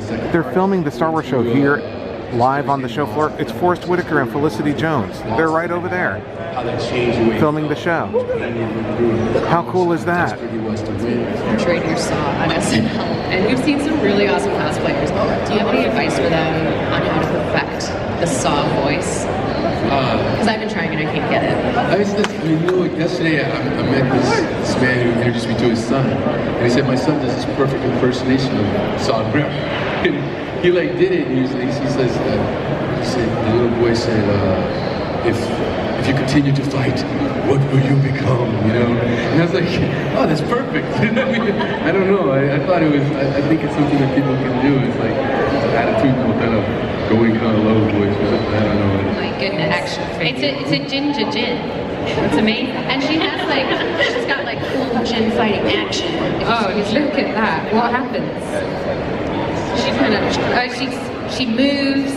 They're filming the Star Wars show here, live on the show floor. It's Forrest Whitaker and Felicity Jones. They're right over there, filming the show. How cool is that? I'm sure you saw on SNL, and we've seen some really awesome cosplayers. Do you have any advice for them on how to perfect the Saw voice? Because I've been trying and I can't get it. Yesterday I met this man who introduced me to his son, and he said my son does this perfect impersonation of Saw Gerrera. He like did it. He said the little boy said, if you continue to fight, what will you become? You know? And I was like, oh, that's perfect. I don't know. I thought it was. I think it's something that people can do. It's like attitudinal kind of going kind of low voice or something. I don't know. Oh my goodness. Action figure. It's a ginger gin. It's amazing. And she's got like cool gin fighting action. Oh, look at that. What happens? She moves.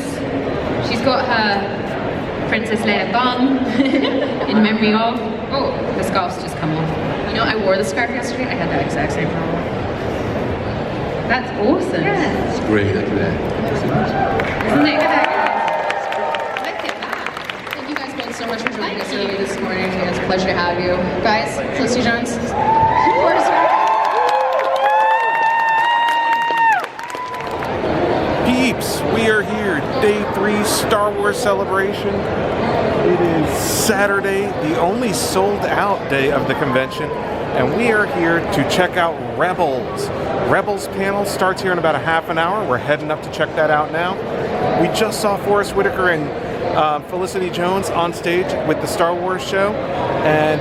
She's got her Princess Leia bun in memory of. Oh, the scarf's just come off. You know, I wore the scarf yesterday. I had that exact same problem. That's awesome. Yeah. It's great. Look at that. Isn't it? Look at that. Thank you guys both so much for joining us early this morning. It's a pleasure to have you. Guys, Felicity Jones. Peeps, we are here, day 3 Star Wars celebration. It is Saturday, the only sold out day of the convention, and we are here to check out Rebels. Rebels panel starts here in about a half an hour. We're heading up to check that out now. We just saw Forrest Whitaker and Felicity Jones on stage with the Star Wars show, and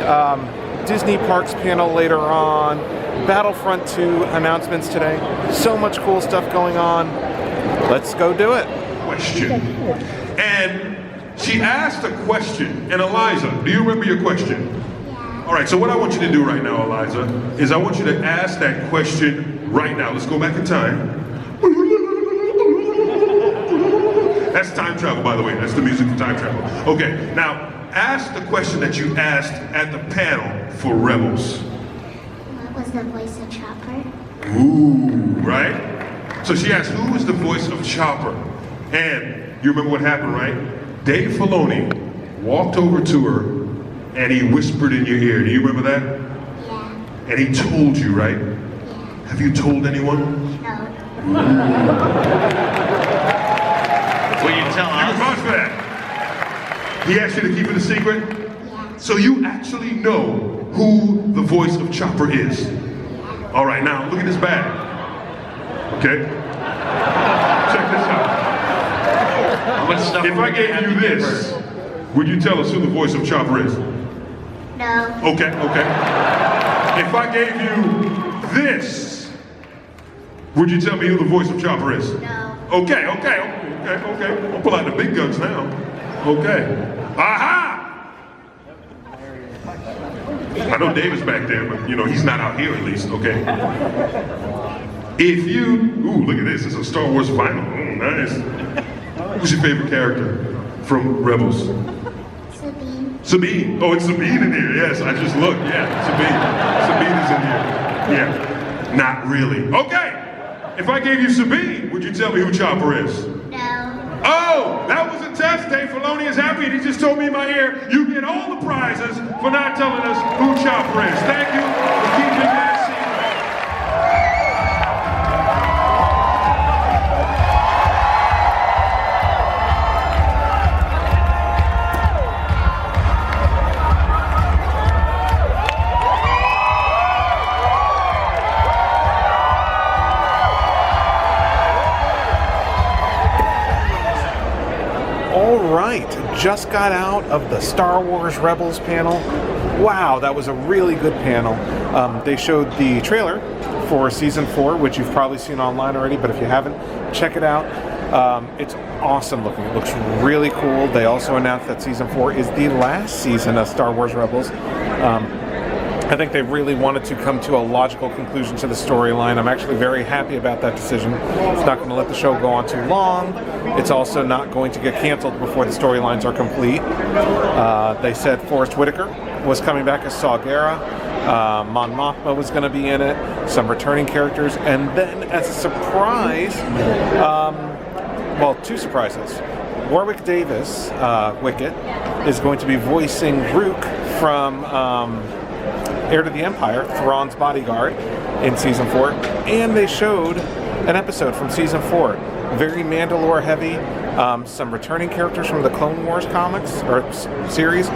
Disney Parks panel later on. Battlefront II announcements today. So much cool stuff going on. Let's go do it. Question. And she asked a question. And Eliza, do you remember your question? Yeah. All right, so what I want you to do right now, Eliza, is I want you to ask that question right now. Let's go back in time. That's time travel, by the way. That's the music for time travel. Okay, now ask the question that you asked at the panel for Rebels. What was the voice of Chopper? Ooh, right? So she asked, who is the voice of Chopper? And you remember what happened, right? Dave Filoni walked over to her and he whispered in your ear. Do you remember that? Yeah. And he told you, right? Yeah. Have you told anyone? No. Will you tell You us? vouch for that. He asked you to keep it a secret? Yeah. So you actually know who the voice of Chopper is? Yeah. All right, now look at this bag. Okay? Check this out. If I gave you this, would you tell us who the voice of Chopper is? No. Okay. If I gave you this, would you tell me who the voice of Chopper is? No. Okay. I'll pull out the big guns now. Okay. Aha! I know David's back there, but you know, he's not out here at least, okay? If you, ooh, look at this, it's a Star Wars vinyl, nice. Who's your favorite character from Rebels? Sabine. Oh, it's Sabine in here, yes, I just looked, yeah, Sabine is in here. Yeah, not really. Okay, if I gave you Sabine, would you tell me who Chopper is? No. Oh, that was a test. Dave Filoni is happy and he just told me in my ear, you get all the prizes for not telling us who Chopper is. Thank you for keeping that secret. Just got out of the Star Wars Rebels panel. Wow, that was a really good panel. They showed the trailer for Season 4, which you've probably seen online already, but if you haven't, check it out. It's awesome looking. It looks really cool. They also announced that Season 4 is the last season of Star Wars Rebels. I think they really wanted to come to a logical conclusion to the storyline. I'm actually very happy about that decision. It's not going to let the show go on too long. It's also not going to get canceled before the storylines are complete. They said Forrest Whitaker was coming back as Saw Gerrera. Mon Mothma was going to be in it, some returning characters, and then as a surprise, well, two surprises. Warwick Davis, Wicket, is going to be voicing Rook from Heir to the Empire, Thrawn's bodyguard, in Season 4, and they showed an episode from Season 4. Very Mandalore heavy, some returning characters from the Clone Wars comics, or series,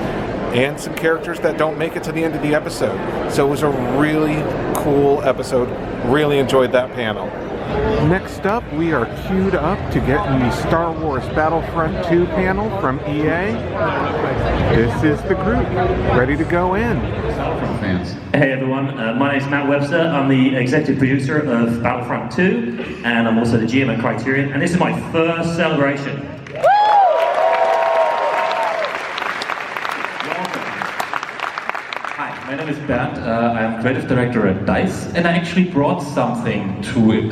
and some characters that don't make it to the end of the episode. So it was a really cool episode. Really enjoyed that panel. Next up, we are queued up to get the Star Wars Battlefront II panel from EA. This is the group, ready to go in. Hey everyone, my name is Matt Webster. I'm the executive producer of Battlefront 2, and I'm also the GM at Criterion, and this is my first celebration. Hi, my name is Bernd. I'm creative director at DICE, and I actually brought something to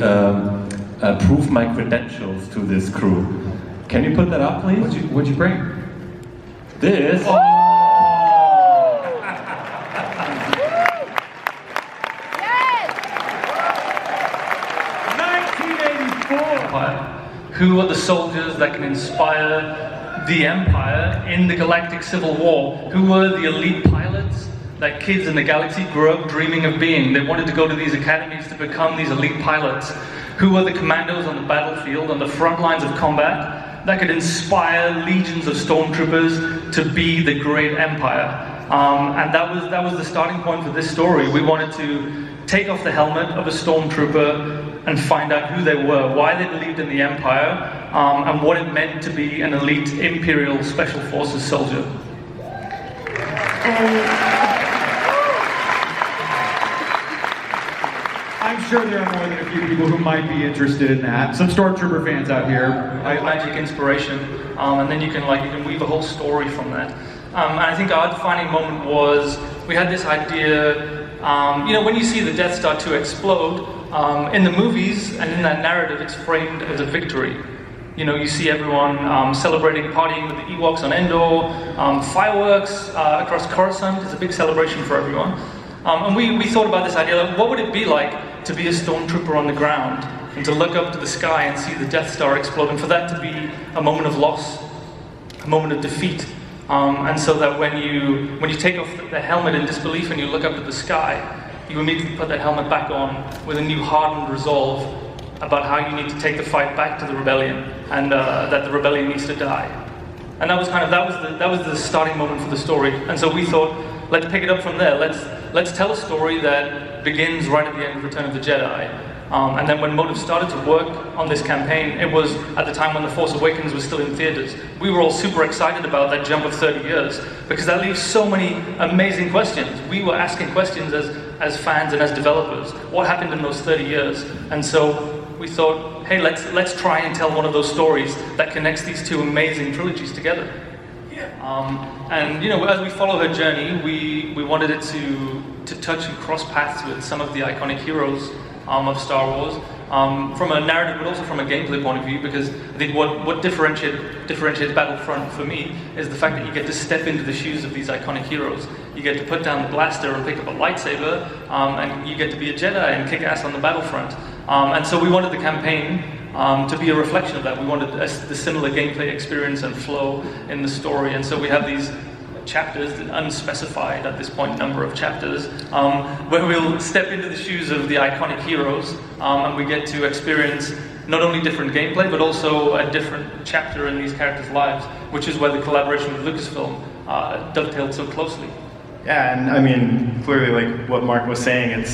prove my credentials to this crew. Can you put that up, please? What'd you bring? This. 1984. Who are the soldiers that can inspire the Empire in the Galactic Civil War? Who were the elite pilots that kids in the galaxy grew up dreaming of being? They wanted to go to these academies to become these elite pilots. Who were the commandos on the battlefield, on the front lines of combat, that could inspire legions of stormtroopers to be the great Empire? And that was the starting point for this story. We wanted to take off the helmet of a stormtrooper and find out who they were, why they believed in the Empire, and what it meant to be an elite Imperial Special Forces soldier. I'm sure there are more than a few people who might be interested in that. Some Stormtrooper fans out here. Magic inspiration, and then you can weave a whole story from that. And I think our defining moment was, we had this idea, when you see the Death Star 2 explode, in the movies and in that narrative, it's framed as a victory. You see everyone celebrating, partying with the Ewoks on Endor, fireworks across Coruscant. It's a big celebration for everyone. And we thought about this idea, like, what would it be like to be a stormtrooper on the ground and to look up to the sky and see the Death Star explode, and for that to be a moment of loss, a moment of defeat. And so that when you take off the helmet in disbelief and you look up at the sky, you immediately put that helmet back on with a new hardened resolve about how you need to take the fight back to the rebellion, and that the rebellion needs to die. And that was the starting moment for the story. And so we thought, let's pick it up from there. Let's tell a story that begins right at the end of Return of the Jedi. And then when Motive started to work on this campaign, it was at the time when The Force Awakens was still in theaters. We were all super excited about that jump of 30 years, because that leaves so many amazing questions. We were asking questions as fans and as developers. What happened in those 30 years? And so we thought, hey, let's try and tell one of those stories that connects these two amazing trilogies together. And as we follow her journey, we wanted it to touch and cross paths with some of the iconic heroes of Star Wars, from a narrative but also from a gameplay point of view, because I think what differentiates Battlefront for me is the fact that you get to step into the shoes of these iconic heroes. You get to put down the blaster and pick up a lightsaber, and you get to be a Jedi and kick ass on the battlefront. And so we wanted the campaign to be a reflection of that. We wanted the similar gameplay experience and flow in the story, and so we have these chapters, unspecified at this point number of chapters, where we'll step into the shoes of the iconic heroes, and we get to experience not only different gameplay but also a different chapter in these characters' lives, which is where the collaboration with Lucasfilm dovetailed so closely. Yeah, and I mean, clearly, like what Mark was saying,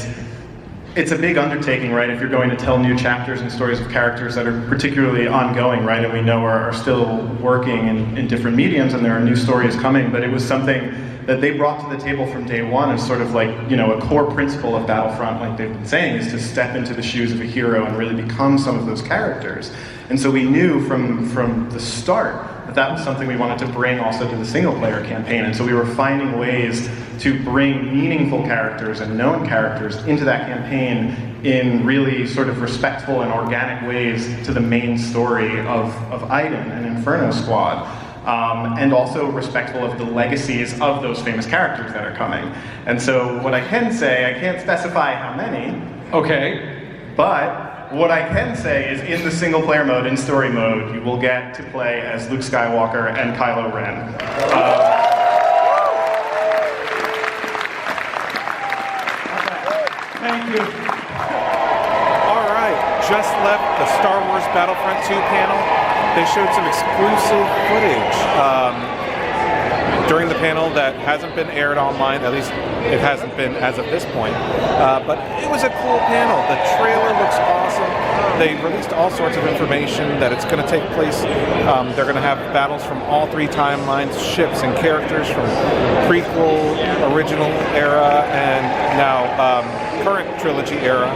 it's a big undertaking, right? If you're going to tell new chapters and stories of characters that are particularly ongoing, right? And we know are still working in different mediums, and there are new stories coming, but it was something that they brought to the table from day one as sort of like, a core principle of Battlefront, like they've been saying, is to step into the shoes of a hero and really become some of those characters. And so we knew from the start that was something we wanted to bring also to the single-player campaign, and so we were finding ways to bring meaningful characters and known characters into that campaign in really sort of respectful and organic ways to the main story of Iden and Inferno Squad. and also respectful of the legacies of those famous characters that are coming. And so what I can say, I can't specify how many. Okay. But what I can say is in the single player mode, in story mode, you will get to play as Luke Skywalker and Kylo Ren. Thank you. All right, just left the Star Wars Battlefront II panel. They showed some exclusive footage during the panel that hasn't been aired online, at least it hasn't been as of this point. But it was a cool panel. The trailer looks awesome. They released all sorts of information that it's going to take place. They're going to have battles from all three timelines, ships and characters from prequel, original era, and now current trilogy era.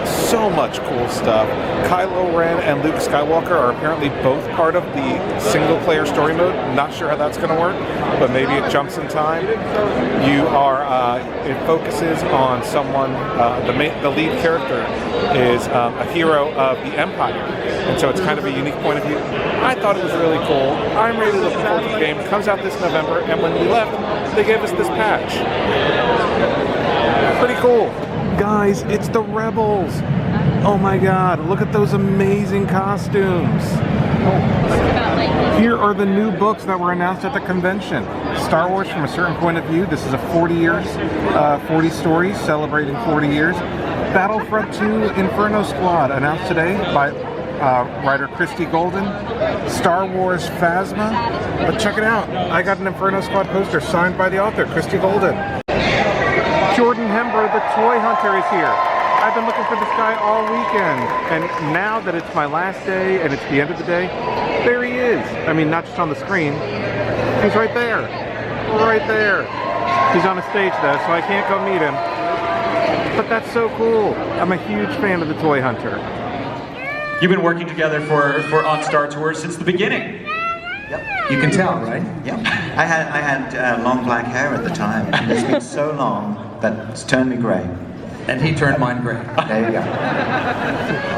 So much cool stuff. Kylo Ren and Luke Skywalker are apparently both part of the single-player story mode. Not sure how that's going to work, but maybe it jumps in time. It focuses on someone. The lead character is a hero of the Empire, and so it's kind of a unique point of view. I thought it was really cool. I'm really looking forward to the game. It comes out this November, and when we left, they gave us this patch. Pretty cool. Guys, it's the Rebels. Oh my god, look at those amazing costumes. Here are the new books that were announced at the convention. Star Wars from a Certain Point of View. This is a 40 stories celebrating 40 years. Battlefront II Inferno Squad announced today by writer Christy Golden. Star Wars Phasma. But check it out, I got an Inferno Squad poster signed by the author, Christy Golden. Jordan Hember, the toy hunter, is here. I've been looking for this guy all weekend, and now that it's my last day and it's the end of the day, there he is. I mean, not just on the screen, he's right there. Right there. He's on a stage though, so I can't go meet him. But that's so cool. I'm a huge fan of the toy hunter. You've been working together for on Star Tours since the beginning. Yep. You can tell, right? Yep. I had long black hair at the time, and it's been so long that it's turned me grey. And he turned mine gray. There you go.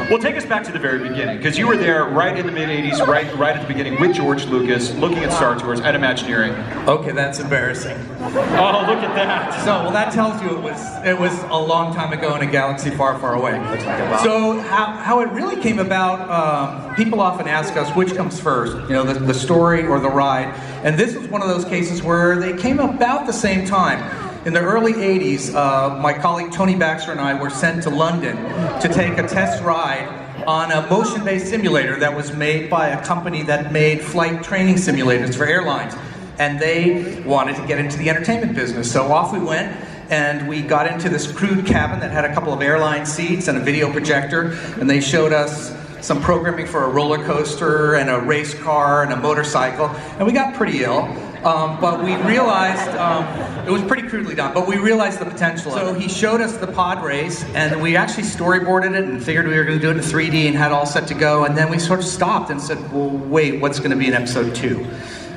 Well, take us back to the very beginning, because you were there right in the mid-'80s, right at the beginning with George Lucas, looking at Star Tours at Imagineering. Okay, that's embarrassing. Oh, look at that. So, well, that tells you it was a long time ago in a galaxy far, far away. So, how it really came about, people often ask us which comes first, you know, the story or the ride. And this was one of those cases where they came about the same time. In the early 80s, my colleague Tony Baxter and I were sent to London to take a test ride on a motion-based simulator that was made by a company that made flight training simulators for airlines. And they wanted to get into the entertainment business. So off we went, and we got into this crude cabin that had a couple of airline seats and a video projector, and they showed us some programming for a roller coaster and a race car and a motorcycle, and we got pretty ill. But we realized, it was pretty crudely done, but we realized the potential. So he showed us the pod race, and we actually storyboarded it and figured we were going to do it in 3D and had it all set to go, and then we sort of stopped and said, well, wait, what's going to be in episode 2?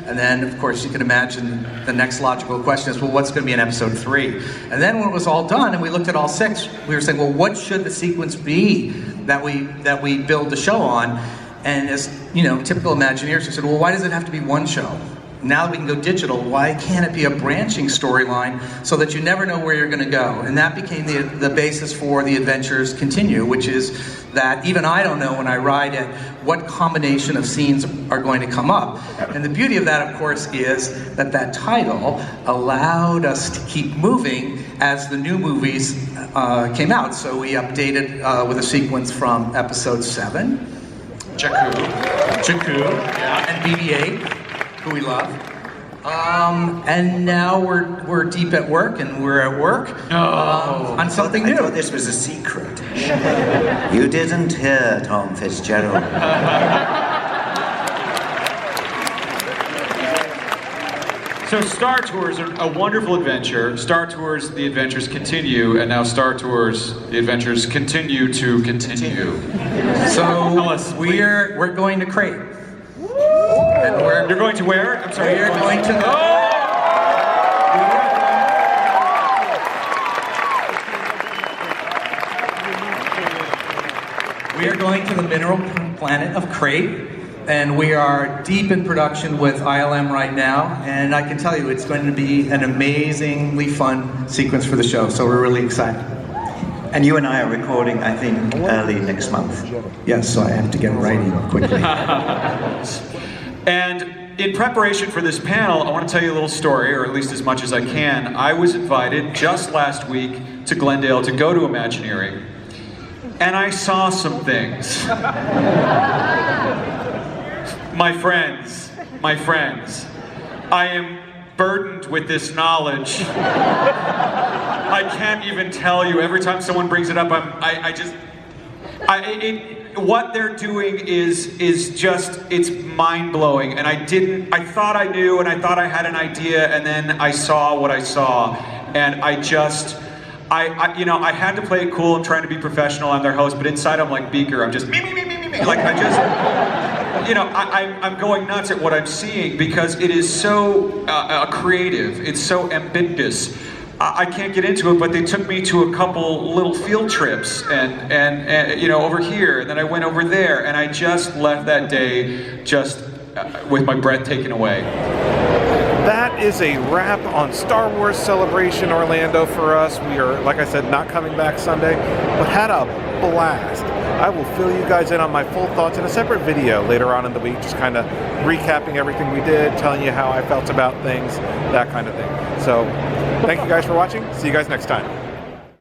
And then, of course, you can imagine the next logical question is, well, what's going to be in episode 3? And then when it was all done and we looked at all 6, we were saying, well, what should the sequence be that we build the show on? And as, you know, typical Imagineers, we said, well, why does it have to be one show? Now that we can go digital, why can't it be a branching storyline so that you never know where you're going to go? And that became the basis for The Adventures Continue, which is that even I don't know when I ride it what combination of scenes are going to come up. And the beauty of that, of course, is that title allowed us to keep moving as the new movies came out. So we updated with a sequence from episode 7, Jakku, yeah, and BB-8. Who we love, and now we're deep at work, and we're at work on something new. I thought this was a secret. You didn't hear, Tom Fitzgerald. So Star Tours are a wonderful adventure. Star Tours, The Adventures Continue, and now Star Tours, The Adventures Continue to continue. So we're going to Crate. And you're going to where? I'm sorry. We're going to the... We are going to the mineral planet of Crate, and we are deep in production with ILM right now, and I can tell you it's going to be an amazingly fun sequence for the show, so we're really excited. And you and I are recording, I think, early next month. Yes, so I have to get writing quickly. And in preparation for this panel, I want to tell you a little story, or at least as much as I can. I was invited just last week to Glendale to go to Imagineering, and I saw some things. My friends, I am burdened with this knowledge. I can't even tell you. Every time someone brings it up, what they're doing is just, it's mind-blowing. And I thought I knew, and I thought I had an idea, and then I saw what I saw. And I had to play it cool. I'm trying to be professional. I'm their host, but inside I'm like Beaker. I'm just me. Like I'm going nuts at what I'm seeing because it is so creative. It's so ambitious. I can't get into it, but they took me to a couple little field trips and over here, and then I went over there, and I just left that day just with my breath taken away. That is a wrap on Star Wars Celebration Orlando for us. We are, like I said, not coming back Sunday, but had a blast. I will fill you guys in on my full thoughts in a separate video later on in the week, just kind of recapping everything we did, telling you how I felt about things, that kind of thing. So, thank you guys for watching. See you guys next time.